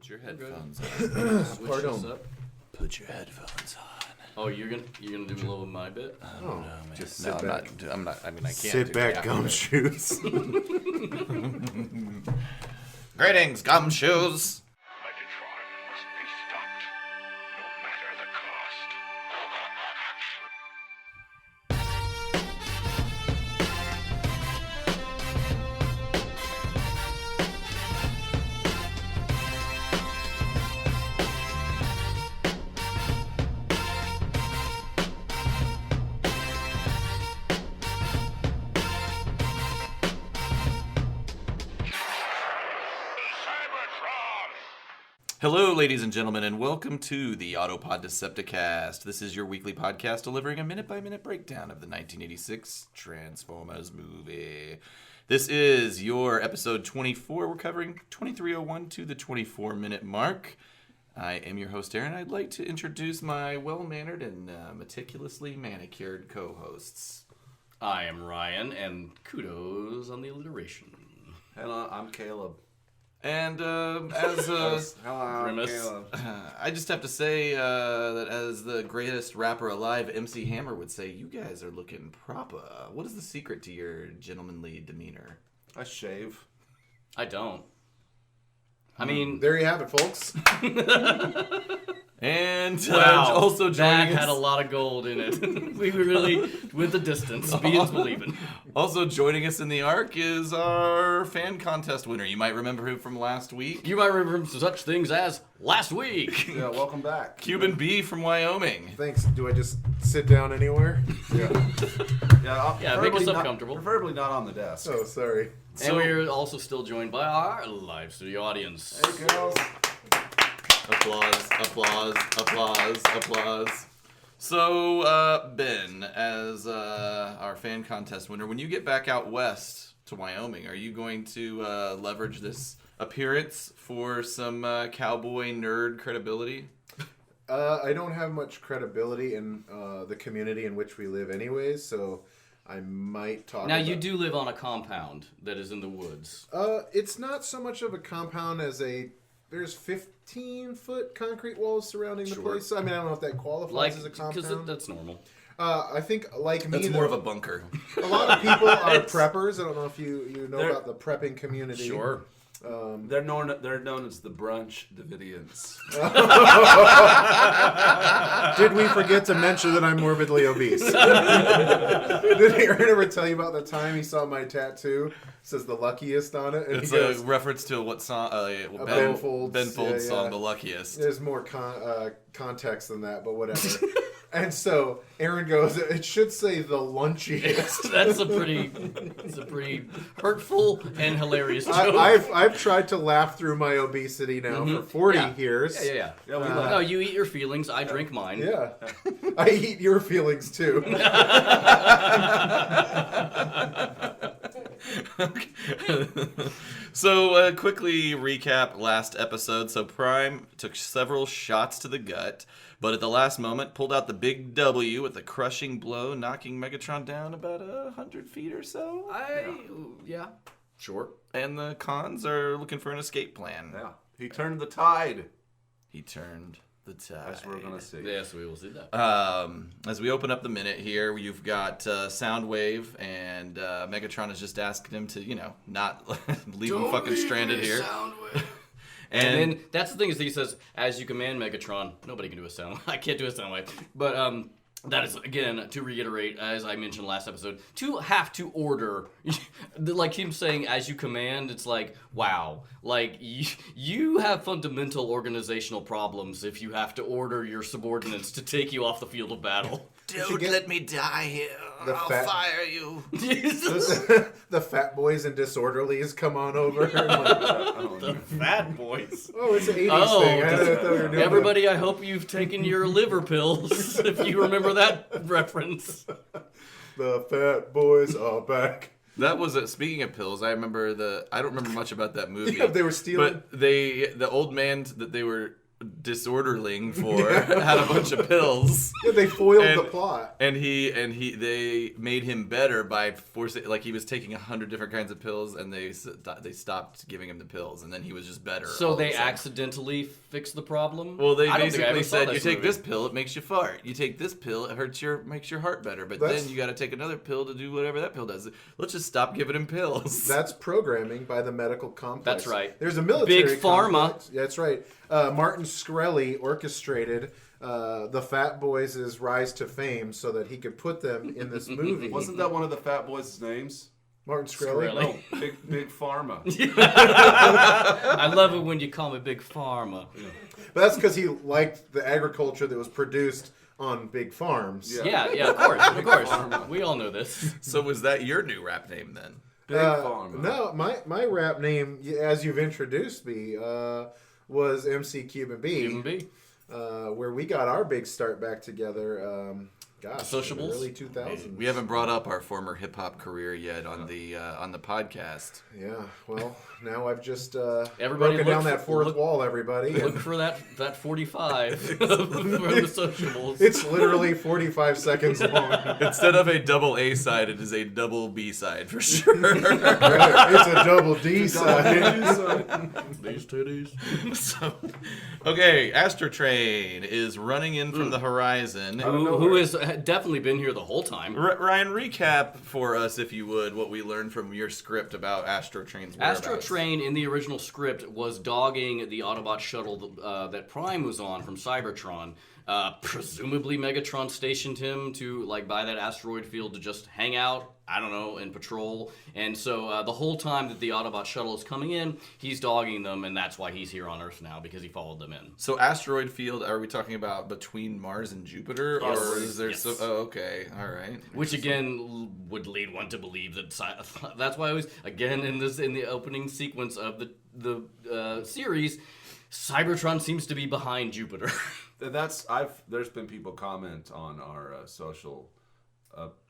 Put your headphones on. Switch this up. Put your headphones on. Oh, you're gonna do a little of my bit? I don't know, man. Just No, sit I'm back. not. I'm not. I mean, I can't. Sit back, gumshoes. Greetings, gumshoes. Megatron must be stopped, no matter the cost. Hello, ladies and gentlemen, and welcome to the Autopod Decepticast. This is your weekly podcast delivering a minute-by-minute breakdown of the 1986 Transformers movie. This is your episode 24. We're covering 2301 to the 24-minute mark. I am your host, Aaron. I'd like to introduce my well-mannered and meticulously manicured co-hosts. I am Ryan, and kudos on the alliteration. Hello, I'm Caleb. And as Hello, I'm Grimace. Caleb. I just have to say that as the greatest rapper alive, MC Hammer would say, you guys are looking proper. What is the secret to your gentlemanly demeanor? I shave. I don't. I mean, There you have it, folks. And wow, also that joining had a us, lot of gold in it. We really went the distance. Being's believing. also joining us in the arc is our fan contest winner. You might remember him from last week. You might remember such things as last week. Yeah, welcome back. Cuban B from Wyoming. Thanks. Do I just sit down anywhere? Yeah. Yeah, make yourself comfortable. Preferably not on the desk. Oh, sorry. And we're also still joined by our live studio audience. Hey, girls. Applause, applause, applause, applause. So, Ben, as our fan contest winner, when you get back out west to Wyoming, are you going to leverage this appearance for some cowboy nerd credibility? I don't have much credibility in the community in which we live anyways, so I might talk Now, about... you do live on a compound that is in the woods. It's not so much of a compound as there's 15-foot concrete walls surrounding the place. I mean, I don't know if that qualifies as a compound. Because that's normal. I think, like me, That's more of a bunker. a lot of people are preppers. I don't know if you know about the prepping community. Sure. They're known as the brunch Davidians. Did we forget to mention that I'm morbidly obese? Did Aaron ever tell you about the time he saw my tattoo? It says the luckiest on it. And It's he goes, a reference to what song? Ben Folds. Ben Folds' Yeah, song, yeah. "The Luckiest." There's more context than that, but whatever. And so Aaron goes, it should say the lunchiest. That's a pretty hurtful and hilarious joke. I've tried to laugh through my obesity now for 40 years. Yeah. Yeah, we No, you eat your feelings. I drink mine. Yeah. I eat your feelings too. So, quickly recap last episode. So, Prime took several shots to the gut, but at the last moment pulled out the big W with a crushing blow, knocking Megatron down about 100 feet or so. Yeah. Sure. And the cons are looking for an escape plan. Yeah. He turned the tide, He turned the tide. as we're going to see. Yes, we will see that. As we open up the minute here, you've got Soundwave, and Megatron has just asked him to, not leave him fucking stranded here. And then that's the thing is he says, as you command, Megatron. Nobody can do a sound. I can't do a sound wave. But that is, again, to reiterate, as I mentioned last episode, to have to order, like him saying, as you command, it's like, wow. Like, you have fundamental organizational problems if you have to order your subordinates to take you off the field of battle. Don't let me die here. I'll fire you. The fat boys and disorderlies come on over. The fat boys. Oh, it's an 80s thing. I thought we were doing Everybody, I hope you've taken your liver pills, if you remember that reference. The fat boys are back. That was speaking of pills. I don't remember much about that movie. Yeah, they were stealing. But the old man that they were disorderling for had a bunch of pills. Yeah, they foiled the plot. And they made him better by forcing, like he was taking 100 different kinds of pills, and they stopped giving him the pills, and then he was just better. So they accidentally fixed the problem? Well, they I don't think I basically ever saw said, this you take movie. this pill, it makes you fart. You take this pill, it makes your heart better. But then you got to take another pill to do whatever that pill does. Let's just stop giving him pills. That's programming by the medical complex. That's right. There's a military Big Pharma. complex. Yeah, that's right. Martin Shkreli orchestrated the Fat Boys' rise to fame so that he could put them in this movie. Wasn't that one of the Fat Boys' names? Martin Shkreli? Shkreli. No, Big Pharma. I love it when you call me Big Pharma. But that's because he liked the agriculture that was produced on big farms. Yeah. Yeah, of course. We all know this. So was that your new rap name then? Big Pharma. No, my rap name, as you've introduced me, was MC Cuban B. Cuban B. Where we got our big start back together. Sociables? In the early 2000s. We haven't brought up our former hip hop career yet on the podcast. Yeah, well, now I've just Everybody broken down that fourth wall, everybody. Look for that 45 from the sociables. It's literally 45 seconds long. Instead of a double A side, it is a double B side for sure. It's a double D side. These titties. So, okay, Astrotrain is running in from the horizon. Who has definitely been here the whole time. Ryan, recap for us, if you would, what we learned from your script about Astrotrain's whereabouts. Astrotrain in the original script was dogging the Autobot shuttle that Prime was on from Cybertron. Presumably Megatron stationed him to by that asteroid field to just hang out, I don't know, and patrol. And so the whole time that the Autobot shuttle is coming in, he's dogging them, and that's why he's here on Earth now, because he followed them in. So asteroid field, are we talking about between Mars and Jupiter? Yes. Or is there Yes. oh, okay, all right. Which again would lead one to believe that that's why I was again in the opening sequence of the series, Cybertron seems to be behind Jupiter. There's been people comment on our social.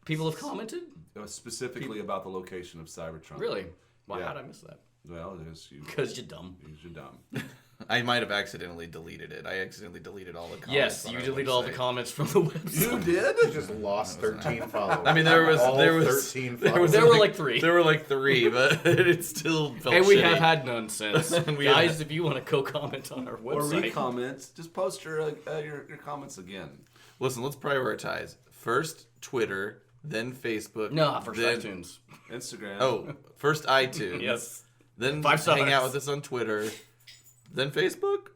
People have commented? Specifically about the location of Cybertron. Really? Why? Yeah. How'd I miss that? Well, you. Because you're dumb. You're dumb. I might have accidentally deleted it. I accidentally deleted all the comments. Yes, on you our deleted all the website. comments from the website. You did? You just lost 13 followers. I mean, there was All 13 followers. There were like 3. There were like 3, but it still felt And we shitty. have had none since. And we Guys, have- if you want to co-comment on our Or website. re-comment. Just post your comments again. Listen, let's prioritize. First Twitter, then Facebook. No, first then, iTunes. Instagram. Oh, first iTunes. Yes. Then 5 stars. hang out with us on Twitter. Then Facebook?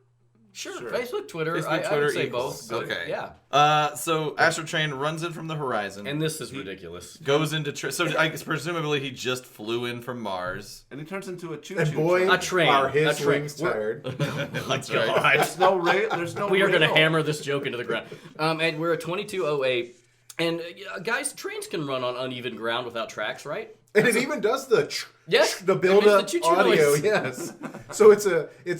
Sure. Sure. Facebook, Twitter. Facebook, I Twitter would say equals. both. but Okay. Yeah. So Astrotrain runs in from the horizon. And this is ridiculous. goes into... so presumably he just flew in from Mars. And he turns into a choo-choo. And boy, A train. are A his train. wings tired. That's God. There's no We are going to rail. hammer this joke into the ground. And we're at 2208. And guys, trains can run on uneven ground without tracks, right? And it even does the Yes, the it build makes up the choo-choo audio. noise. Yes. So it's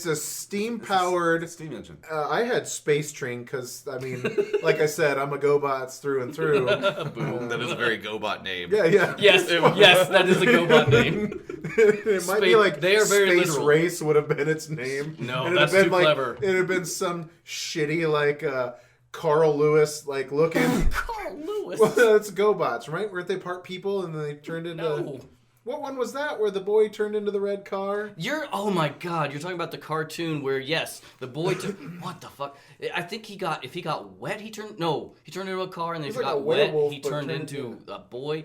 a steam powered steam engine. I had Space Train because, I mean, like I said, I'm a GoBots through and through. That is a very GoBot name. Yeah, yeah. Yes, yes, that is a GoBot name. It might be Space- like they are very Space literal. Race would have been its name. No, And it'd that's have been too clever. It'd have been some shitty Carl Lewis looking. Carl Lewis. Well, that's GoBots, right? Weren't they part people and they turned into? No. What one was that? Where the boy turned into the red car? Oh my God! You're talking about the cartoon where yes, the boy what the fuck? I think if he got wet, he turned into a car, and then if he He's like got a wet, werewolf, he but turned turned into into- a boy.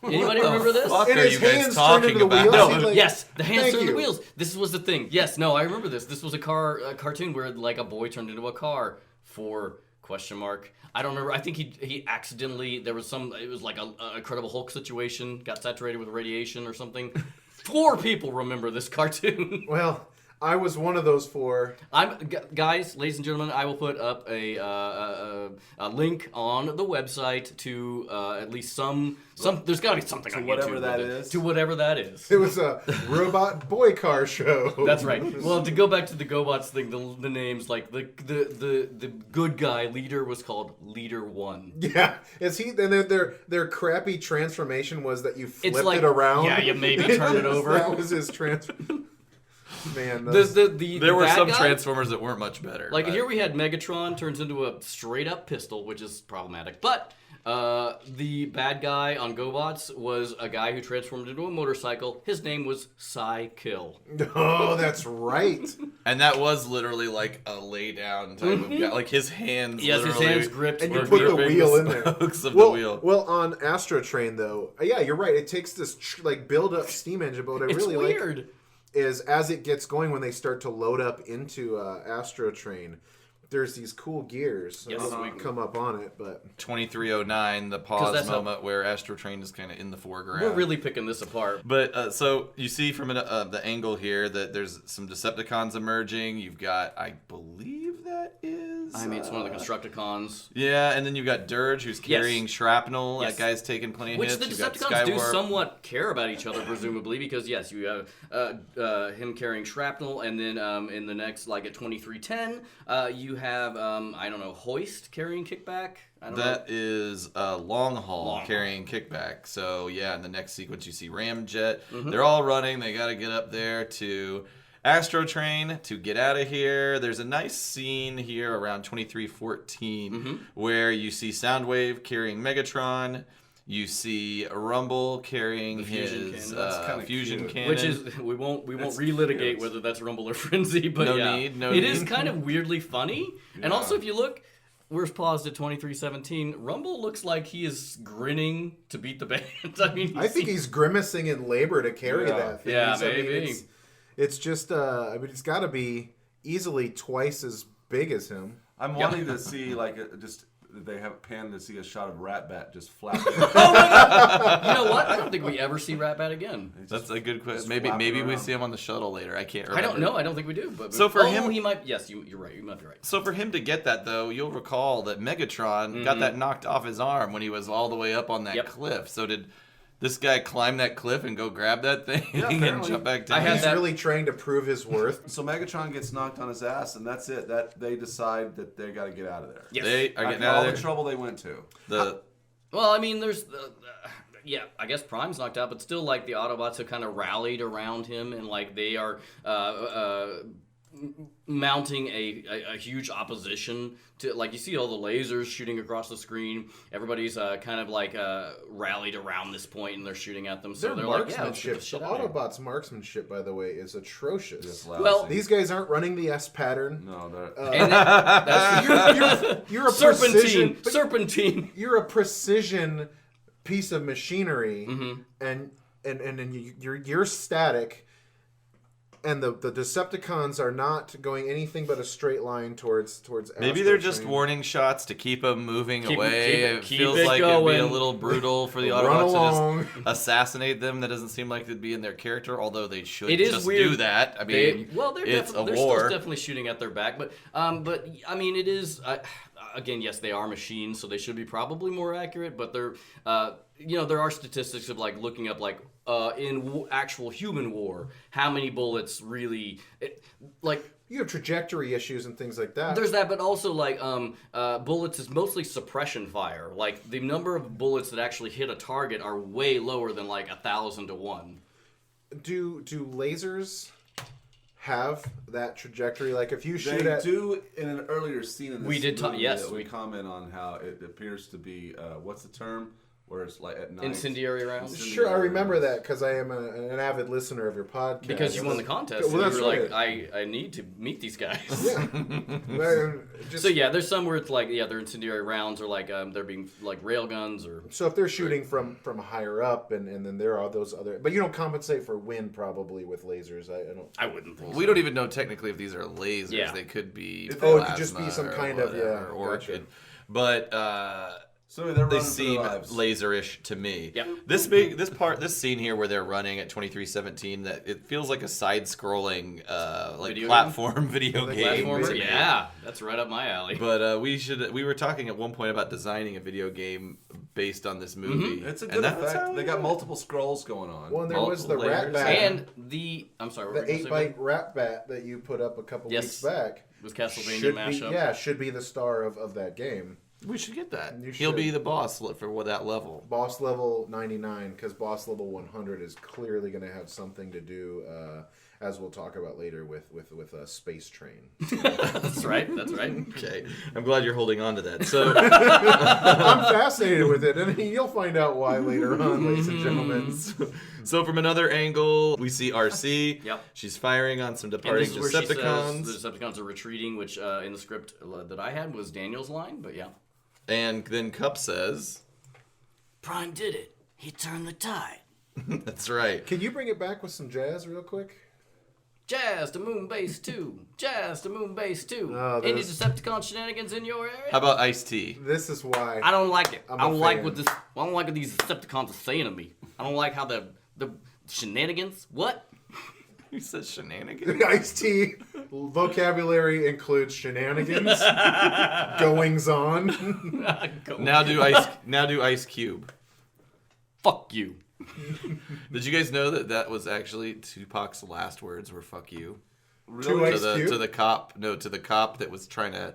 Anybody remember this? Fuck And are his you guys hands turned talking into the about? wheels. No, He, like- yes, the hands Thank turned the you. wheels. This was the thing. Yes, no, I remember this. This was a cartoon where a boy turned into a car for ? I don't remember. I think he accidentally it was like a Incredible Hulk situation, got saturated with radiation or something. 4 people remember this cartoon. Well, I was one of those 4. Guys, ladies and gentlemen, I will put up a link on the website to at least some. There's got to be something on whatever YouTube that with it. is. To whatever that is. It was a robot boy car show. That's right. Well, to go back to the GoBots thing, the names like the good guy leader was called Leader 1. Yeah, and their crappy transformation was that you flipped It's like it around. Yeah, you maybe turn it over. That was his transfer. Man, There were bad some guy, Transformers that weren't much better. Like but- here we had Megatron turns into a straight up pistol, which is problematic. But the bad guy on GoBots was a guy who transformed into a motorcycle. His name was Psy-Kill. Oh, that's right. And that was literally like a lay down type of guy. Like his hands. Yes, his literally hands gripped. And you were put the gripping wheel in there. spokes of Well, the wheel. well, on Astrotrain though, yeah, you're right. It takes this like build up steam engine, but what I It's really weird. like is as it gets going, when they start to load up into Astrotrain, there's these cool gears. Yes. I don't know if we come up on it, but 2309, the 'Cause pause that's how- moment where Astrotrain is kind of in the foreground. We're really picking this apart. But so you see from the angle here that there's some Decepticons emerging. You've got, I believe that is. I mean, it's one of the Constructicons. Yeah, and then you've got Dirge who's carrying shrapnel. Yes. That guy's taking plenty of Which hits. the You've got Decepticons do Skywarp. somewhat care about each other, presumably, because yes, you have him carrying shrapnel, and then in the next, like at 2310, you have I don't know, Hoist carrying kickback. I don't know. That is long haul Long haul. carrying kickback. So yeah, in the next sequence you see Ramjet. Mm-hmm. They're all running. They got to get up there to Astrotrain to get out of here. There's a nice scene here around 2314 Mm-hmm. where you see Soundwave carrying Megatron. You see Rumble carrying The fusion his cannon. That's kinda fusion cute. cannon. Which is we won't That's relitigate cute. whether that's Rumble or Frenzy, but No yeah, need, no it is need. kind of weirdly funny. And also, if you look, we're paused at 2317. Rumble looks like he is grinning to beat the band. I mean, I think he's grimacing in labor to carry Yeah. that thing. Yeah, I mean, maybe. it's just I mean, it's got to be easily twice as big as him. I'm wanting to see like just they have panned to see a shot of Ratbat just flapping. you know what? I don't think we ever see Ratbat again. That's a good question. just Maybe flapping we around. see him on the shuttle later. I can't I remember. don't know. I don't think we do. But So for him- he might. Yes, you're right. You might be right. So for him to get that, though, you'll recall that Megatron got that knocked off his arm when he was all the way up on that Yep. cliff. So did this guy climb that cliff and go grab that thing and apparently. jump back down? I had He's that- really trying to prove his worth. So Megatron gets knocked on his ass, and that's it. That they decide that they got to get out of there. Yes. They are After getting out all of the there. trouble they went to. Well, I mean, there's yeah, I guess Prime's knocked out, but still, like the Autobots have kind of rallied around him, and like they are mounting a huge opposition to, like, you see all the lasers shooting across the screen. Everybody's kind of like rallied around this point, and they're shooting at them. So Their they're like, yeah, let's get marksmanship, the shit the out of here. Autobots' marksmanship, by the way, is atrocious. Just lousy. Well, These guys aren't running the S pattern. no, they're And that's You're a precision, serpentine. you're a precision piece of machinery, Mm-hmm. and you're static, and the Decepticons are not going anything but a straight line towards. Maybe they're just Astrotrain. warning shots to keep him moving Keep- away. keep Feels it like it'd be a going. little brutal for the Run Autobots along. to just assassinate them. That doesn't seem like it'd be in their character, although they should It is just weird. do that. I mean, They're it's a they're war. still definitely shooting at their back, but I mean, it is again, yes, they are machines, so they should be probably more accurate. But they're there are statistics of like looking up like in actual human war, how many bullets really like. You have trajectory issues and things like that. There's that, but also like bullets is mostly suppression fire. Like the number of bullets that actually hit a target are way lower than like 1,000 to 1. Do lasers have that trajectory? Like if you shoot they at do in an earlier scene in this We did talk- movie yes, that we we- comment on how it appears to be what's the term where it's like at night. Incendiary rounds. Sure, I remember that because I am an avid listener of your podcast. Because you won the contest, Well, and that's you were right. like, I need to meet these guys. Yeah. So yeah, there's some where it's like, yeah, they're incendiary rounds, or like they're being like rail guns, or So if they're shooting from higher up, and then there are those other, but you don't compensate for wind probably with lasers. I don't. I wouldn't think. we don't even know technically if these are lasers. Yeah. They could be. Oh, it could just be plasma some or kind of, whatever, yeah, or it gotcha. could, but. So they're They running for seem their lives. laser-ish to me. Yep. This scene here where they're running at 2317, that it feels like a side-scrolling like Video platform video game. platformer. to me. Yeah, that's right up my alley. But we were talking at one point about designing a video game based on this movie. It's a And good that's effect. how They got multiple scrolls going on. Well, and there was the Multiple rat layers. bat, And I'm sorry, what were the you gonna say? 8-byte rat bat that you put up a couple Yes. weeks back. It was Castlevania Should be, mashup. should be the star of that game. we should get that. You He'll should. be the boss for that level. Boss level 99, because boss level 100 is clearly going to have something to do. as we'll talk about later with a space train. That's right. Okay, I'm glad you're holding on to that. So I'm fascinated with it, and you'll find out why later on, ladies and gentlemen. So from another angle, we see RC. Yep. She's firing on some And departing this is where she Decepticons. says the Decepticons are retreating, which in the script that I had was Daniel's line, but yeah. And then Cup says, Prime did it. He turned the tide. that's right. Can you bring it back with some jazz real quick? Jazz to moon base 2. Jazz to moon base 2. Oh, Any there's- Decepticon shenanigans in your area? How about iced tea? This is why. I don't like it. I'm I a don't like fan. what these Decepticons are saying to me. I don't like how the shenanigans. What? He says shenanigans. Iced tea vocabulary includes shenanigans, goings on. Now do Ice Cube. Fuck you. Did you guys know that was actually Tupac's last words were "fuck you" To Ice to Cube? the cop? No, to the cop that was trying to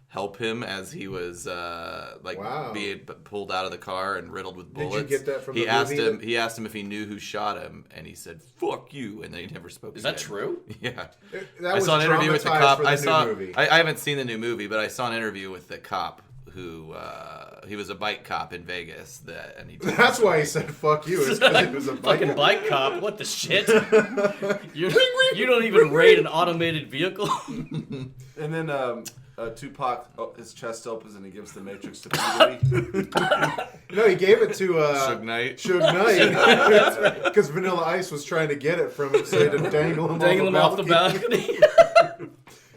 help him as he was Wow. being pulled out of the car and riddled with Did you bullets. get that from he the asked movie him. that- He asked him if he knew who shot him, and he said "fuck you," and then he never spoke. Is that again. true? Yeah. That I was saw an interview with the dramatized cop. for the I new saw. movie. I haven't seen the new movie, but I saw an interview with the cop who he was a bike cop in Vegas. And he That's why he said "fuck you." It's because he was a Fucking bike. bike cop. What the shit? You don't even raid an automated vehicle. And then Tupac, his chest opens and he gives the Matrix to P. No, he gave it to Suge Knight. Suge Knight. Because Vanilla Ice was trying to get it from him, so he had to dangle him Off the balcony.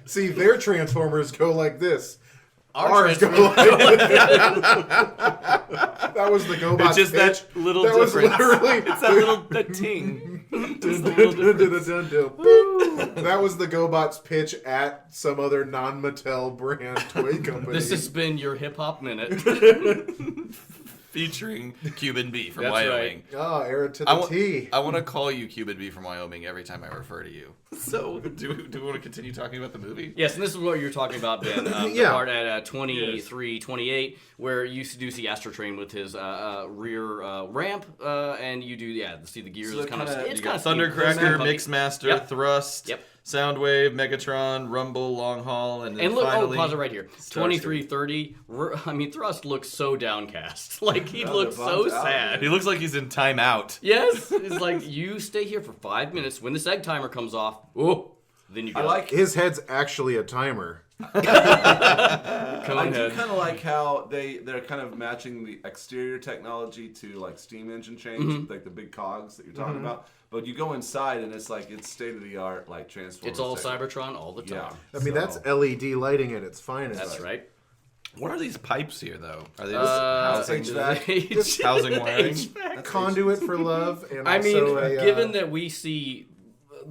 See, their Transformers go like this. Our Ours go like That was the GoBots It's just pitch. that little That was difference. literally It's that little ting. That was the GoBots pitch at some other non-Mattel brand toy company. This has been your hip hop minute. Featuring Cuban B from That's Wyoming. Oh, era to I the wa- T. I want to call you Cuban B from Wyoming every time I refer to you. So, do we want to continue talking about the movie? Yes, and this is what you're talking about, Ben. The Yeah. part at 23, 28, where you do see Astrotrain with his rear ramp, and you do, see the gears. So It's kind of kinda- it's you kind got of Thundercracker, Mixmaster, Yep. Thrust, Yep. Soundwave, Megatron, Rumble, Long Haul, and then And look, finally... pause it right here. 23, 30. I mean, Thrust looks so downcast. Like, he looks so bummed out. sad. He looks like he's in timeout. Yes, it's like, you stay here for 5 minutes. When this egg timer comes off, then you go. I like His head's actually a timer. I do Conehead. kind of like how they're kind of matching the exterior technology to like steam engine chains, like the big cogs that you're talking about. But you go inside and it's state of the art like Transformers. It's all tech. Cybertron all the time. Yeah. I mean, that's LED lighting at its finest. That's right. What are these pipes here, though? Are they That's just HVAC. housing wiring? That's Conduit for love, and I mean, also a, given that we see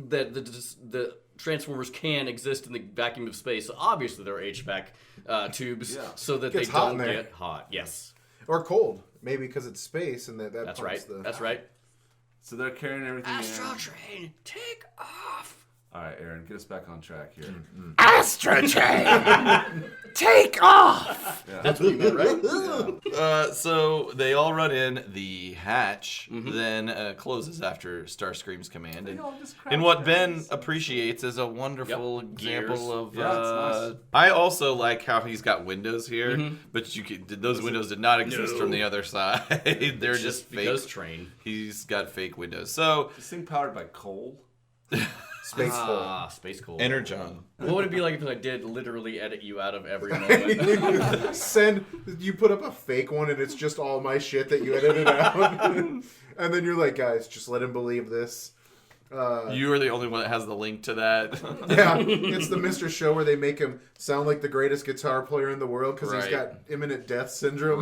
that the Transformers can exist in the vacuum of space, obviously there are HVAC tubes so that they Gets hot in don't there. get hot. Yes, or cold, maybe because it's space, and that that's pumps right. the. That's right. So they're carrying everything in. Astrotrain, take off. All right, Aaron, get us back on track here. Astrotrain! Take off! That's what you meant, right? So they all run in. The hatch then closes after Starscream's command. And, all just crouch and what down. Ben appreciates is a wonderful Yep. example Gears. of. Yeah, it's nice. I also like how he's got windows here, but those windows did not exist from the other side. They're just fake. because train. He's got fake windows. So, This thing powered by coal. Space Space cool. Energon. What would it be like if I did literally edit you out of every moment? You put up a fake one, and it's just all my shit that you edited out, and then you're like, guys, just let him believe this. You are the only one that has the link to that. Yeah, it's the Mr. Show where they make him sound like the greatest guitar player in the world because he's Right. got imminent death syndrome.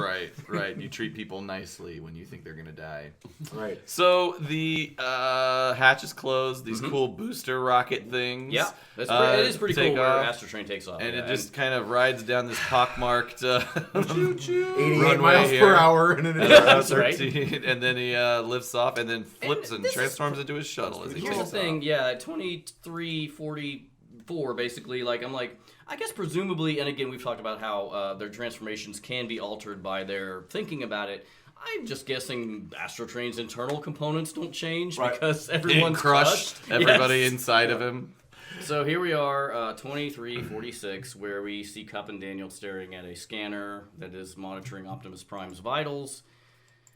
Right. You treat people nicely when you think they're gonna die. Right. So the hatch is closed. These cool booster rocket things. Yeah, it is pretty cool take where off, Astrotrain takes off. and yeah. it just kind of rides down this pockmarked 88 runway miles here. per hour, and then That's right. 13, and then he lifts off and then flips and this is- transforms into his shuttle as he Here's the takes thing, off. yeah, 2344 basically, like, I'm like, I guess presumably, and again, we've talked about how their transformations can be altered by their thinking about it. I'm just guessing Astrotrain's internal components don't change Right. because He everyone's crushed crushed. everybody Yes. inside of him. So here we are, 2346, where we see Cup and Daniel staring at a scanner that is monitoring Optimus Prime's vitals,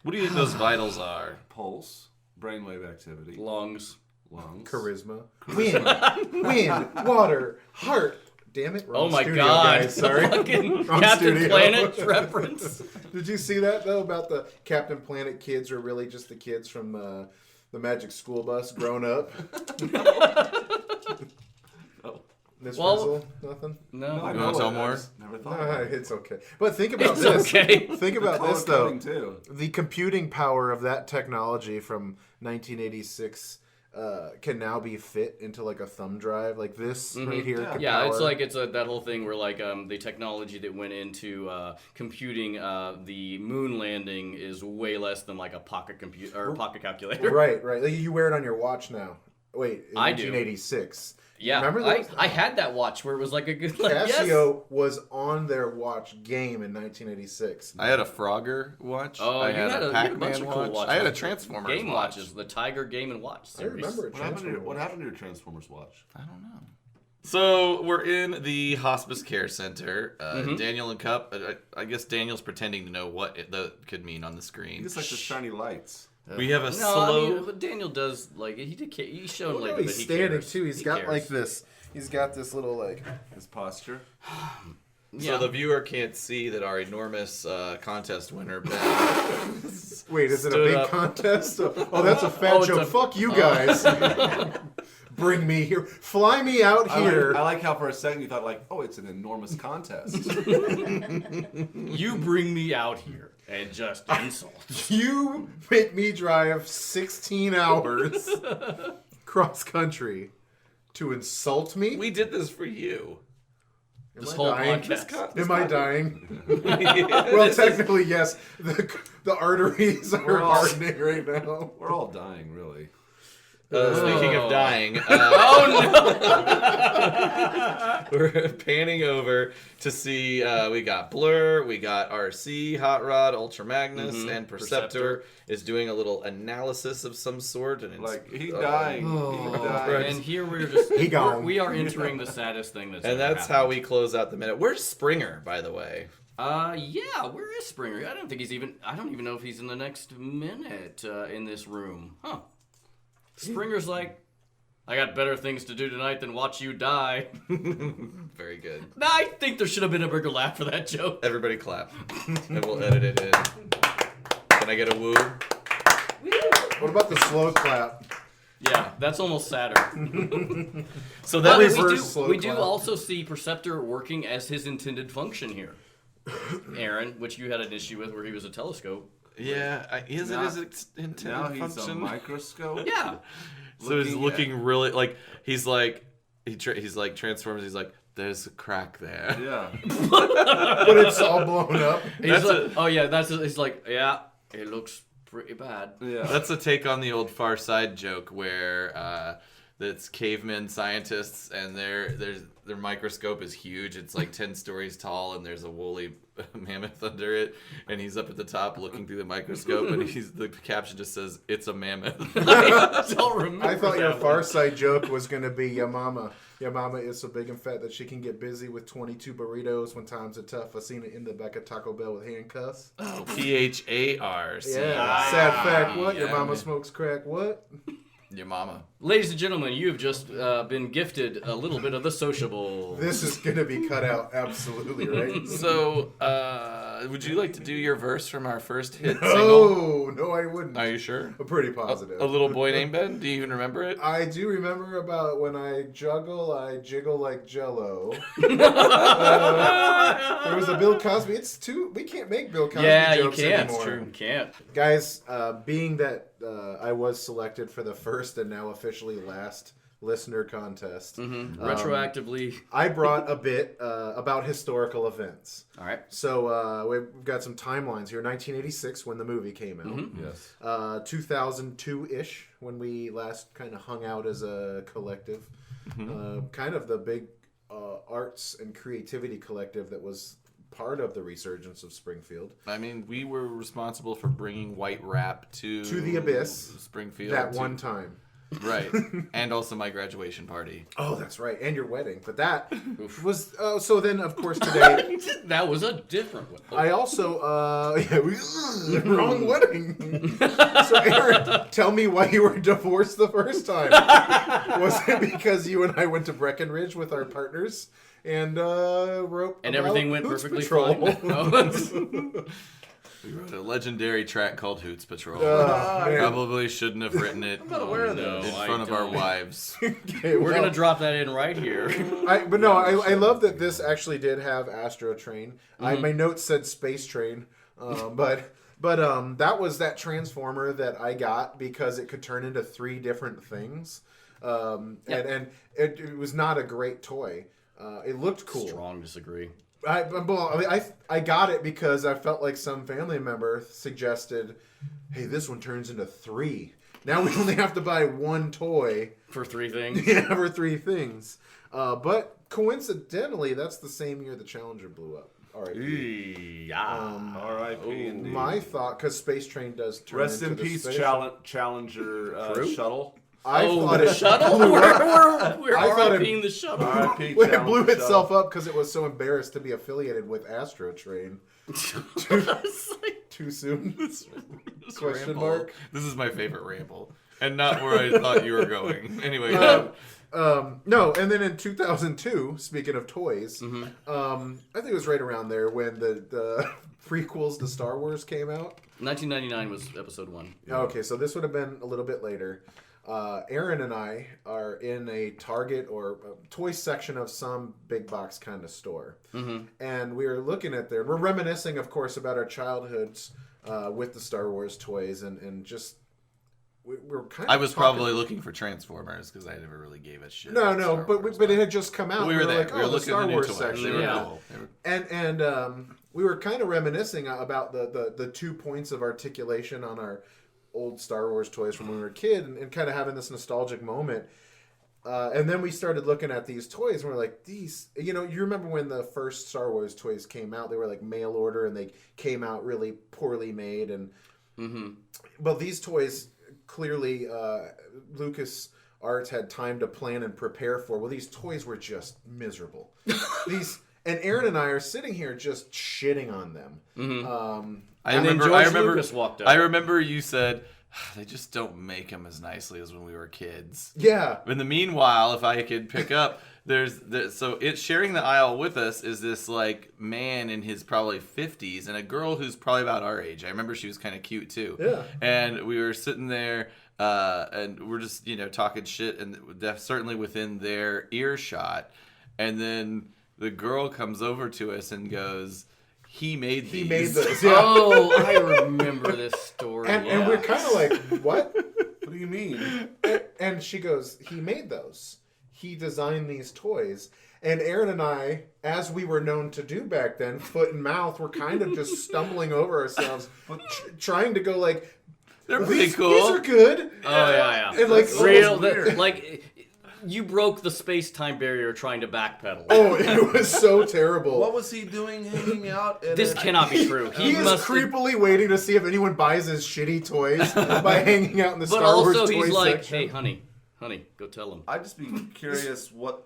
What do you think those vitals are? Pulse, brainwave activity, lungs. lungs, Charisma. Wind, water, heart. Damn it. Oh wrong my studio, god. Guys. Sorry. Fucking Wrong Captain studio. Planet reference. Did you see that, though, about the Captain Planet kids are really just the kids from the Magic School Bus grown up? Miss Well- Frizzle? Nothing? No. I You wanna know tell it. I more? just never thought No, about it. it's okay. But think about It's this. okay. Think about Color this, though. coding, too. The computing power of that technology from 1986 can now be fit into like a thumb drive, like this right here. can Yeah, it's power- like that whole thing where like the technology that went into computing the moon landing is way less than like a pocket computer or pocket calculator. right. Like, you wear it on your watch now. Wait, in I do. 1986. Yeah, Remember those? I had that watch where it was like a good like, Casio was on their watch game in 1986. I had a Frogger watch. Oh, I you had a bunch Pac-Man of cool watch. watches. I had a Transformers game watch. watches, the Tiger Game and Watch I series. remember it. What happened to your Transformers watch? I don't know. So we're in the hospice care center. Mm-hmm. Daniel and Cup. I guess Daniel's pretending to know what that could mean on the screen. It's like the shiny lights. We have a No, slow. I mean, but Daniel does like he's shown Look like how that he's he standing cares. too. He's He got cares. like this. He's got this little like. His posture. So the viewer can't see that our enormous contest winner Ben. Wait, is it a Stood big up. contest? Oh, that's a fat Oh, it's joke. a- Fuck you guys. Bring me here. Fly me out here. I like how for a second you thought like, oh, it's an enormous contest. You bring me out here and just insult. You make me drive 16 hours cross country to insult me? We did this for you. Am This I whole dying? podcast. Am I dying? Well, technically, yes. The arteries are We're all- hardening right now. We're all dying, really. Speaking of dying, we're panning over to see we got Blur, we got RC, Hot Rod, Ultra Magnus, and Perceptor is doing a little analysis of some sort, and it's Like he dying. He dying. And here we're just He gone. we are entering the saddest thing that's and ever that's how happened. we close out the minute. Where's Springer, by the way? Yeah, where is Springer? I don't even know if he's in the next minute in this room. Huh. Springer's like, I got better things to do tonight than watch you die. Very good. I think there should have been a bigger laugh for that joke. Everybody clap, and we'll edit it in. Can I get a woo? What about the slow clap? Yeah, that's almost sadder. So But that we is reverse slow do clap. also see Perceptor working as his intended function here. Aaron, which you had an issue with where he was a telescope. yeah. Is it Now- his intended Now he's a function? microscope. Yeah. So he's looking looking really like he's like he's like transforms. He's like, there's a crack there. Yeah. But it's all blown up. He's like, oh yeah, he's like, yeah, it looks pretty bad. Yeah. That's a take on the old Far Side joke where it's cavemen scientists and their microscope is huge. It's like 10 stories tall and there's a woolly mammoth under it, and he's up at the top looking through the microscope, and the caption just says, "It's a mammoth." I don't remember. I thought your that Far one. Side joke was going to be your mama. Your mama is so big and fat that she can get busy with 22 burritos when times are tough. I seen it in the back of Taco Bell with handcuffs. PHARC. Yeah. Sad fact. What? Your Yeah, mama man. smokes crack. What? Your mama. Ladies and gentlemen, you've just been gifted a little bit of the sociable. This is going to be cut out. Absolutely, right? So, would you like to do your verse from our first hit single? Oh, no, I wouldn't. Are you sure? I'm pretty positive. A little boy named Ben? Do you even remember it? I do remember about when I juggle, I jiggle like Jello. There was a Bill Cosby. It's too. We can't make Bill Cosby Yeah, you jokes can't. anymore. It's true. You can't. Guys, being that I was selected for the first and now officially last listener contest, Retroactively. I brought a bit about historical events. All right. So we've got some timelines here. 1986 when the movie came out. Yes. 2002-ish when we last kind of hung out as a collective. Kind of the big arts and creativity collective that was part of the resurgence of Springfield. I mean, we were responsible for bringing white rap to the Abyss. Springfield. That one time. Right. And also my graduation party. Oh, that's right. And your wedding. But that was... so then, of course, today... That was a different one. I also... wrong wedding. So, Aaron, tell me why you were divorced the first time. Was it because you and I went to Breckenridge with our partners and wrote And about everything went Hoots perfectly Patrol? fine. We wrote a legendary track called Hoots Patrol. Man. Probably shouldn't have written it not aware of no, in I front of our don't. wives. Okay, We're well, gonna drop that in right here. But no, I love that this actually did have Astrotrain. My notes said Space Train, but that was that Transformer that I got because it could turn into 3 different things, and it was not a great toy. It looked cool. Strong disagree. I got it because I felt like some family member suggested, "Hey, this one turns into 3. Now we only have to buy 1 toy For 3 things. for 3 things." But coincidentally, that's the same year the Challenger blew up. R.I.P. R.I.P. indeed. My thought, because Space Train does turn Rest into in the peace, space- Challenger Fruit? shuttle. I thought the it shuttle? We're I thought it- RIPing the shuttle. R.I.P. Well, it Challenger blew itself shuttle. up because it was so embarrassed to be affiliated with Astrotrain. Too soon? Question Ramble. mark. This is my favorite ramble. And not where I thought you were going. Anyway, No, and then in 2002, speaking of toys, I think it was right around there when the prequels to Star Wars came out. 1999 was episode 1. Okay, so this would have been a little bit later. Aaron and I are in a Target or a toy section of some big box kind of store. And we were looking at there. We're reminiscing, of course, about our childhoods with the Star Wars toys and just... We're kind of I was talking- probably looking for Transformers because I never really gave a shit. No, about no, Star but Wars, but it had just come out. we were there. Like, We were the looking Star at the new Wars toys. section. They were Yeah. cool. They were- And we were kind of reminiscing about the 2 points of articulation on our old Star Wars toys from when we were a kid, and kind of having this nostalgic moment. And then we started looking at these toys, and we're like, these, you remember when the first Star Wars toys came out? They were like mail order, and they came out really poorly made. And but these toys clearly Lucas Arts had time to plan and prepare for. Well, these toys were just miserable. And Aaron and I are sitting here just shitting on them. And then George Lucas walked out. I remember you said, they just don't make them as nicely as when we were kids. Yeah. In the meanwhile, if I could pick up, so it's sharing the aisle with us is this like man in his probably 50s and a girl who's probably about our age. I remember she was kind of cute too. Yeah. And we were sitting there and we're just talking shit, and certainly within their earshot. And then the girl comes over to us and goes, "He made these." He made those. Yeah. Oh, I remember this story. And we're kind of like, what? What do you mean? And she goes, he made those. He designed these toys. And Aaron and I, as we were known to do back then, foot and mouth, were kind of just stumbling over ourselves, trying to go like, They're pretty these cool. are good. Oh, yeah. And like, Real, weird. like, you broke the space-time barrier trying to backpedal. oh, it was so terrible. What was he doing hanging out? At This cannot be true. He is must creepily waiting to see if anyone buys his shitty toys by hanging out in the But Star Wars also, toy he's like, section. hey, honey, go tell him. I'd just be curious what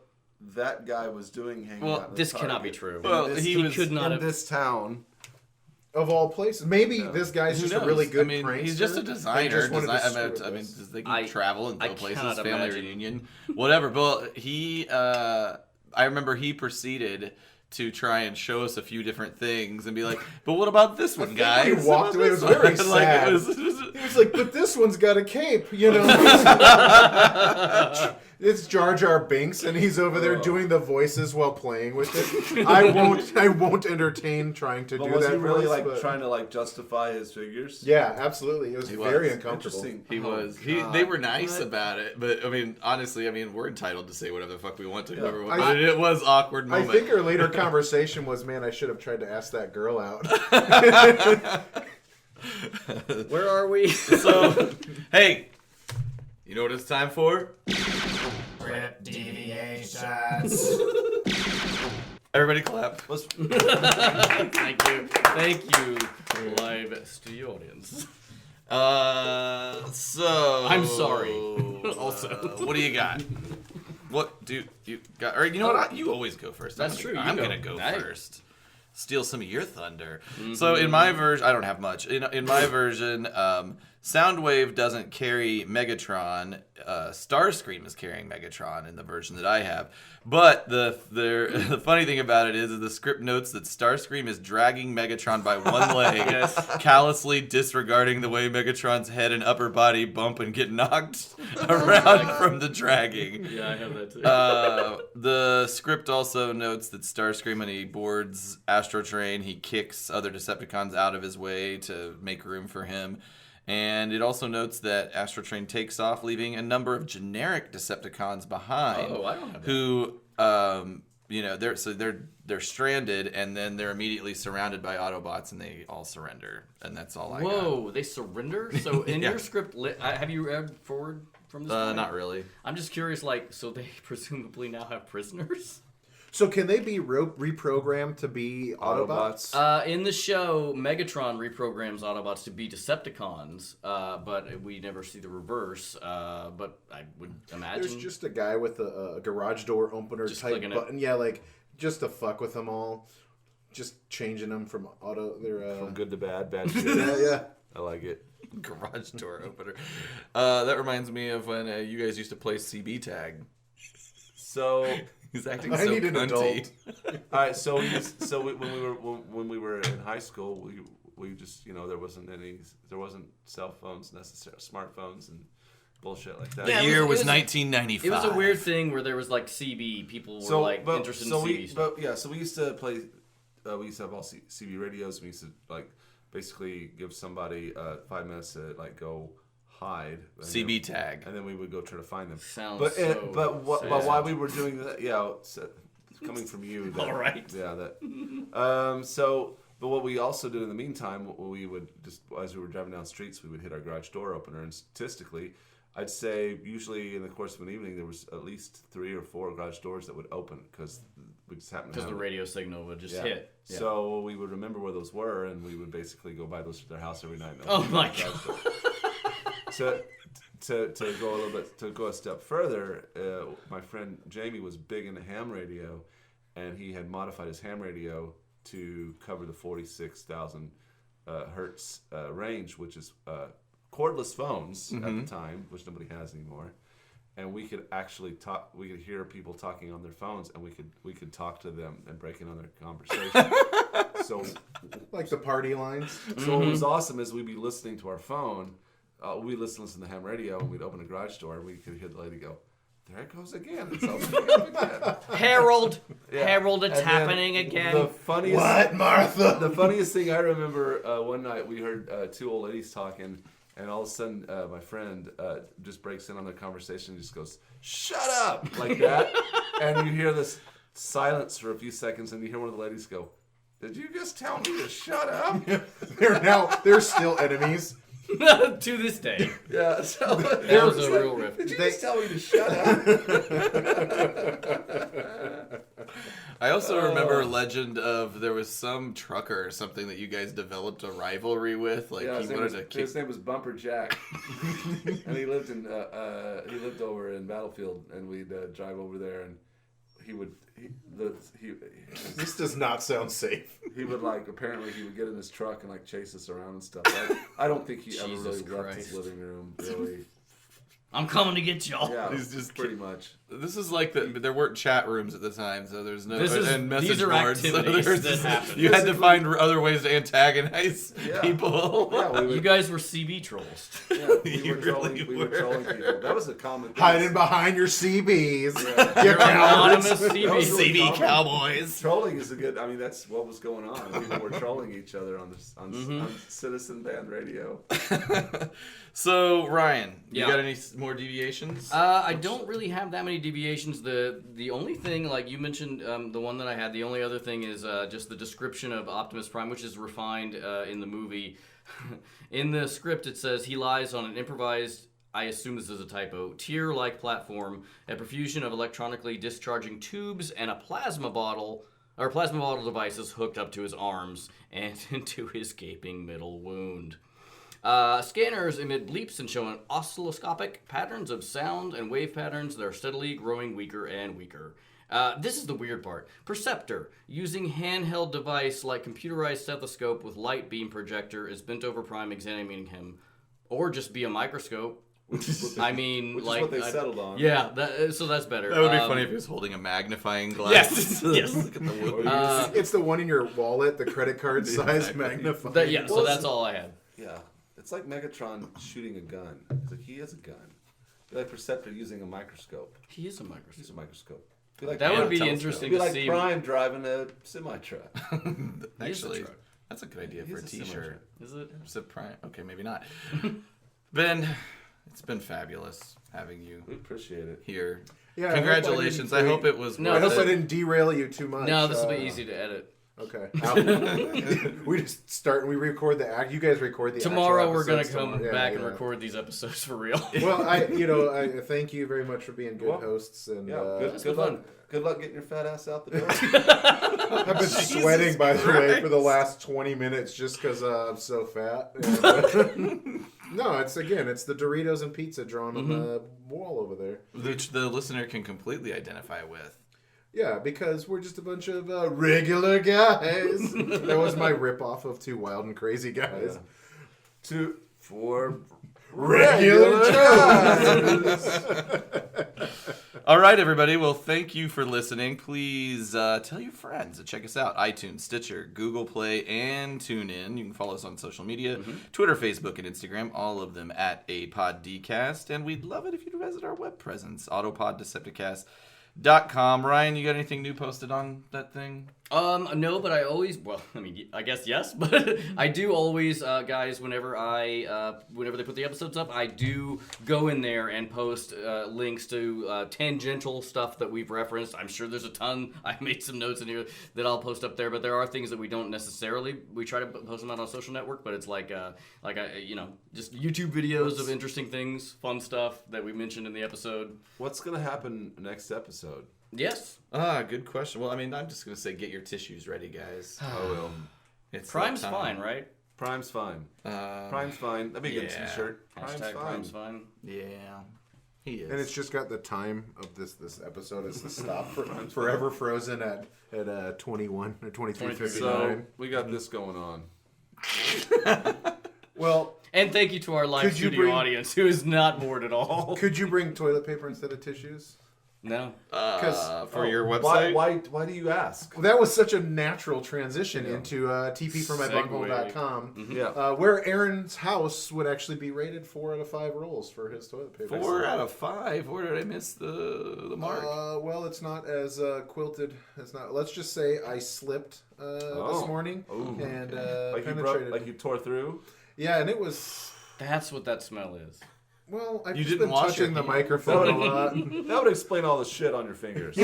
that guy was doing hanging Well, out. At This Target. cannot be true. Well, This- he could not in have. this town. Of all places. Maybe this guy's Who just a knows? really good I mean, prankster. he's just a and designer. just wanted to I screw with mean, us. does they I- travel and I go places, cannot family imagine. reunion, whatever. But he, I remember he proceeded to try and show us a few different things and be like, "But what about this one, think guys?" when he walked away, it was very Like, sad. it was- He was like, but this one's got a cape, It's Jar Jar Binks, and he's over there doing the voices while playing with it. I won't entertain trying to But do was that. he really voice, like but- trying to like justify his figures? Yeah, absolutely. It was He very was. uncomfortable. Interesting. He Oh, was. God. They were nice about it, but I mean, honestly, we're entitled to say whatever the fuck we want to whoever. I- But it was an awkward I moment. think our later conversation was, man, I should have tried to ask that girl out. Where are we? So, hey, you know what it's time for? Rip deviations. Everybody clap. Thank you, live studio audience. So I'm sorry. Also, what do you got? What do you got? Or you know what? You always go first. That's true. I'm You gonna go. go Hey. first. Steal some of your thunder. So in my version, I don't have much. In my version, Soundwave doesn't carry Megatron. Starscream is carrying Megatron in the version that I have. But the funny thing about it is the script notes that Starscream is dragging Megatron by one leg, callously disregarding the way Megatron's head and upper body bump and get knocked around from the dragging. yeah, I have that too. The script also notes that Starscream, when he boards Astrotrain, he kicks other Decepticons out of his way to make room for him. And it also notes that Astrotrain takes off, leaving a number of generic Decepticons behind. Oh, I don't have that. Who, they're stranded, and then they're immediately surrounded by Autobots, and they all surrender. And that's all I got. Whoa, they surrender? So in Yeah. your script, have you read forward from this point? Not really. I'm just curious, so they presumably now have prisoners? So can they be reprogrammed to be Autobots? In the show, Megatron reprograms Autobots to be Decepticons, but we never see the reverse. But I would imagine There's just a guy with a garage door opener Just type clicking it. button. Yeah, just to fuck with them all. Just changing them from From good to bad, bad to yeah, good. yeah. I like it. Garage door opener. That reminds me of when you guys used to play CB tag. So, He's acting I so need an cunty. adult. all right. So when we were in high school, we just there wasn't cell phones necessarily, smartphones and bullshit like that. Yeah, The it year was- was it was- 1995. it was a weird thing where there was CB. People were interested in CB stuff. So we used to play. We used to have all CB radios. We used to basically give somebody 5 minutes to go hide. And CB tag. and then we would go try to find them. Sounds But so but sad. why we were doing that? Yeah, it's, coming from you. That, All right. Yeah, that. But what we also did in the meantime, we would just as we were driving down streets, we would hit our garage door opener, and statistically, I'd say usually in the course of an evening there was at least 3 or 4 garage doors that would open because we just happened to Because have the radio signal would just hit. Yeah. So we would remember where those were, and we would basically go by those to their house every night. And Oh open my the garage door. To go a little bit, to go a step further, my friend Jamie was big into ham radio, and he had modified his ham radio to cover the 46,000 hertz range, which is cordless phones at the time, which nobody has anymore. And we could actually talk. We could hear people talking on their phones, and we could talk to them and break in on their conversation. So, Like the party lines. so what was awesome is we'd be listening to our phone. We'd listen to the ham radio, and we'd open a garage door, and we could hear the lady go, "There it goes again. It's opening up again." Harold, Yeah. Harold, it's And then happening again. The funniest, What, Martha? the funniest thing I remember one night we heard 2 old ladies talking, and all of a sudden my friend just breaks in on their conversation and just goes, "Shut up!" like that, and you hear this silence for a few seconds, and you hear one of the ladies go, "Did you just tell me to shut up?" They're still enemies. To this day. Yeah, so That was a real riff. Did you just tell me to shut up? I also remember a legend of there was some trucker or something that you guys developed a rivalry with. Like Yeah, he wanted to kick. his name was Bumper Jack, and he lived over in Battlefield, and we'd drive over there, and This does not sound safe. he would apparently he would get in his truck and chase us around and stuff. I don't think he ever Jesus really left his Christ. living room. Really, I'm coming to get y'all. yeah, He's just pretty much. This is there weren't chat rooms at the time, so there's no and message these are boards. So activities there's that happen. you had to find other ways to antagonize Yeah. people. Yeah, we You would, guys were CB trolls. yeah, we You were trolling. really We were were. trolling people. That was a common thing. Hiding behind your CBs. Yeah. You You're anonymous cowards. That was CB. really CB common. Cowboys. Trolling is a good. I mean, that's what was going on. People were trolling each other on Citizen Band Radio. So Ryan, you Yeah. got any more deviations? I don't really have that many deviations. The only thing, like you mentioned, the one that I had, the only other thing is just the description of Optimus Prime, which is refined in the movie. In the script, it says he lies on an improvised, I assume this is a typo, tier-like platform, a profusion of electronically discharging tubes, and a plasma bottle or plasma bottle devices hooked up to his arms and into his gaping middle wound. Scanners emit bleeps and show an oscilloscopic patterns of sound and wave patterns that are steadily growing weaker and weaker. This is the weird part. Perceptor, using handheld device like computerized stethoscope with light beam projector, is bent over Prime examining him. Or just be a microscope. I mean, Which like... is what they settled on. Yeah, so that's better. That would be funny if he was holding a magnifying glass. Yes. Look at the wood. It's the one in your wallet, the credit card size magnifying. So that's all I had. Yeah. It's like Megatron shooting a gun. It's like he has a gun. Be like Perceptor using a microscope. He is a microscope. He's a microscope. Be like That would be telescope. interesting Be to like see. Prime driving a semi-truck. Actually, truck. that's a good idea He for a is a semi-truck. t-shirt. Is it? It's a prime. Okay, maybe not. Ben, it's been fabulous having you We appreciate it. here. Yeah, Congratulations. I hope it was No, I worth hope I it. didn't derail you too much. No, this will be easy to edit. Okay. We just start and we record the act. You guys record the Tomorrow actual we're gonna episodes come tomorrow. back Yeah, and yeah. record these episodes for real. Well, I thank you very much for being good Well, hosts and Yeah, It's good been luck. fun. Good luck getting your fat ass out the door. I've been sweating by the way for the last 20 minutes just because I'm so fat. And, no, it's the Doritos and pizza drawn on the wall over there. Which the listener can completely identify with. Yeah, because we're just a bunch of regular guys. That was my ripoff of Two Wild and Crazy Guys. Yeah. 4 Regular guys. All right, everybody. Well, thank you for listening. Please tell your friends to check us out. iTunes, Stitcher, Google Play, and TuneIn. You can follow us on social media, Twitter, Facebook, and Instagram, all of them at Autopod Decepticast. And we'd love it if you'd visit our web presence, Autopod Decepticast.com. Ryan, you got anything new posted on that thing? No, but I always, I guess yes, but I do always, guys, whenever they put the episodes up, I do go in there and post links to tangential stuff that we've referenced. I'm sure there's a ton. I made some notes in here that I'll post up there, but there are things that we don't necessarily, we try to post them out on social network, but it's just YouTube videos of interesting things, fun stuff that we mentioned in the episode. What's going to happen next episode? Yes. Good question. Well, I mean, I'm just going to say get your tissues ready, guys. I will. It's Prime's that time. fine, right? Prime's fine. Prime's fine. That'd be a good yeah. t-shirt. Prime's Hashtag fine. Prime's fine. Yeah. He is. And it's just got the time of this episode. It's the stop forever frozen at 21 or 23:59. So we got this going on. Well, And thank you to our live Could you studio bring- audience who is not bored at all. could you bring toilet paper instead of tissues? No. for your Why, website. why do you ask? Well, that was such a natural transition into tpformybunghole.com. Mm-hmm. Yeah. Where Aaron's house would actually be rated 4 out of 5 rolls for his toilet paper. 4 out of 5. Where did I miss the mark? Well, it's not as quilted. It's not. Let's just say I slipped this morning and penetrated. Like you tore through? Yeah, and it was. That's what that smell is. Well, I've You just didn't been wash touching your the hands. microphone a lot. That would explain all the shit on your fingers.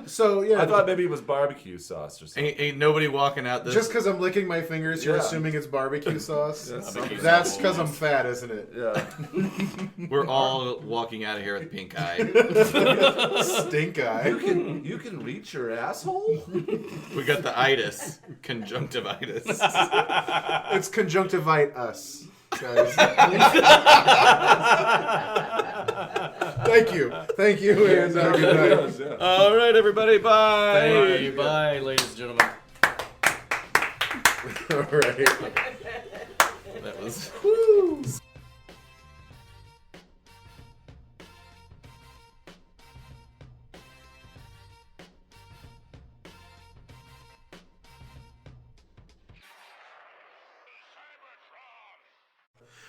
So yeah, I thought maybe it was barbecue sauce or something. Ain't nobody walking out this. just because I'm licking my fingers, you're Yeah. assuming it's barbecue sauce. Barbecue That's sauce. because I'm fat, isn't it? Yeah. We're all walking out of here with pink eye. Stink eye. You can reach your asshole? We got the itis, conjunctivitis. It's conjunctivite us, guys. Thank you, and good night. Yeah. All right, everybody, bye. Thank you. Bye, ladies and gentlemen. All right. That was.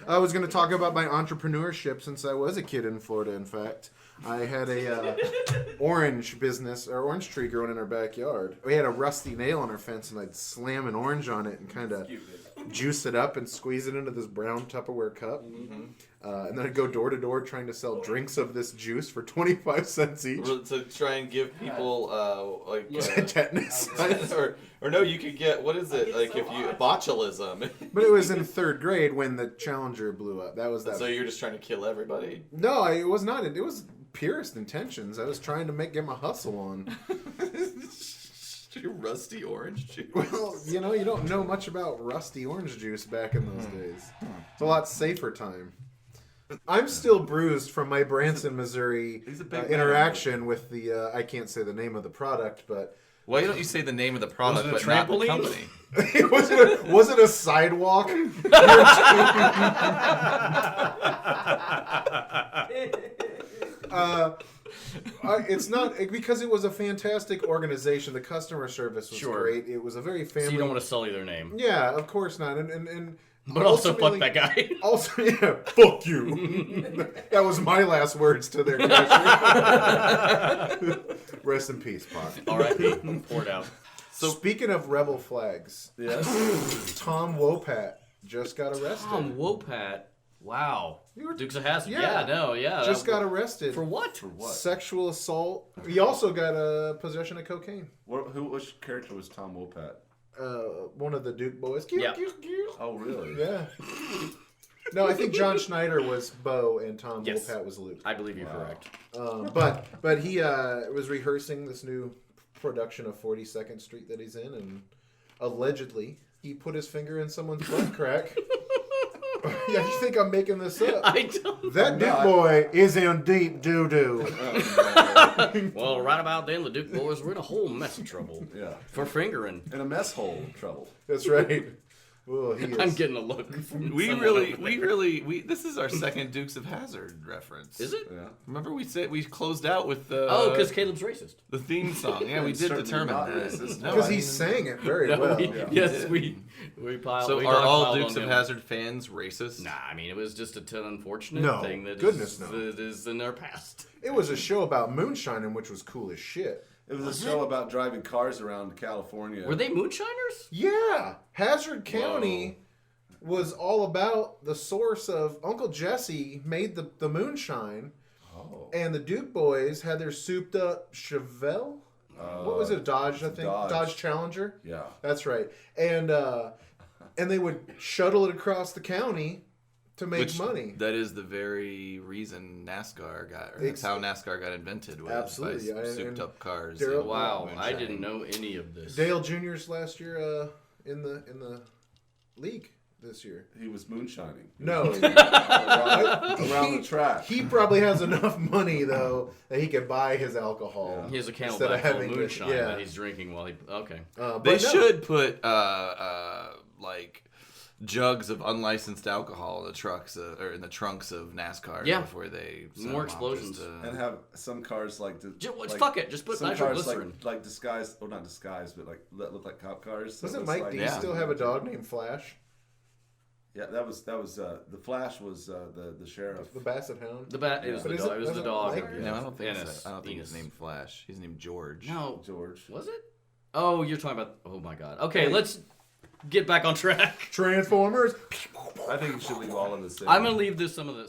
I was going to talk about my entrepreneurship since I was a kid in Florida. In fact, I had a orange business or orange tree growing in our backyard. We had a rusty nail on our fence, and I'd slam an orange on it and kind of juice it up and squeeze it into this brown Tupperware cup. And then I'd go door to door trying to sell drinks of this juice for 25 cents each. To try and give people Tetanus. or no, you could get, what is it, like if you botulism. But it was in 3rd grade when the Challenger blew up. That was that. So you're just trying to kill everybody. No, it was not. It was purest intentions. I was trying to get my hustle on. Your rusty orange juice. Well, you don't know much about rusty orange juice back in those days. It's a lot safer time. I'm still bruised from my Branson, Missouri interaction with the, I can't say the name of the product, but... Why don't you say the name of the product, Was it a but not the trampoline? company? was it a sidewalk? It's not, because it was a fantastic organization. The customer service was great. It was a very family. So you don't want to sully their name. Yeah, of course not. And But also fuck that guy. Also, yeah, fuck you. That was my last words to their cashier. Rest in peace, Pot. R.I.P. Pour it out. So speaking of rebel flags, Yes. Tom Wopat just got arrested. Tom Wopat. Wow. Dukes of Hazzard. Yeah. Yeah. Just got arrested. For what? For what? Sexual assault. He also got possession of cocaine. Which character was Tom Wopat? One of the Duke boys. Yeah. Oh, really? Yeah. No, I think John Schneider was Bo and Tom Yes. Wopat was Luke. I believe you're correct. But he was rehearsing this new production of 42nd Street that he's in, and allegedly he put his finger in someone's butt crack. Yeah, you think I'm making this up? I don't. That Duke boy is in deep doo-doo. Well, right about then, the Duke boys were in a whole mess of trouble. Yeah. For fingering. In a mess hole trouble. That's right. Well, he is. I'm getting a look from We someone really, over there. this is our second Dukes of Hazzard reference. Is it? Yeah. Remember we closed out with the Because Caleb's racist. the theme song. Yeah, we It's did certainly determine not that. racist. No, Because I he mean- sang it very No, well. yes, we piled. So we are all piled Dukes on of him. Hazzard fans racist? Nah, I mean, it was just an unfortunate No, thing that goodness no. that is in our past. It was a show about moonshining, which was cool as shit. It was a show about driving cars around California. Were they moonshiners? Yeah, Hazard County was all about the source of Uncle Jesse made the moonshine, and the Duke boys had their souped up Chevelle. What was it, Dodge? I think Dodge Challenger. Yeah. That's right, and they would shuttle it across the county to make money. That is the very reason NASCAR got. Or that's how NASCAR got invented. Was Absolutely, by souped up cars. Daryl- and Wow, I moonshine. didn't know any of this. Dale Jr.'s last year in the league this year. He was moonshining. No. Around the track. He probably has enough money though that he could buy his alcohol. He has a Instead Camelback of full of having to- moonshine yeah. that he's drinking while he. Okay. They should put like jugs of unlicensed alcohol in the trucks or in the trunks of NASCAR before they send More them off explosions. just to- And have some cars like... Fuck it, just put some nitroglycerin. cars like disguised... Or not disguised, but like that look like cop cars. So Doesn't it's Mike like, D still have a dog named Flash? Yeah, that was the Flash was the sheriff. The Basset Hound? The bat is But the is dog. it- It was was the it dog. Mike? No, I don't think Ennis. so. I don't think Enos. he's named Flash. He's named George. No, George. was it? Oh, you're talking about. Oh my God. Okay, let's get back on track. Transformers? I think you should leave all of this in. I'm gonna leave this some of it.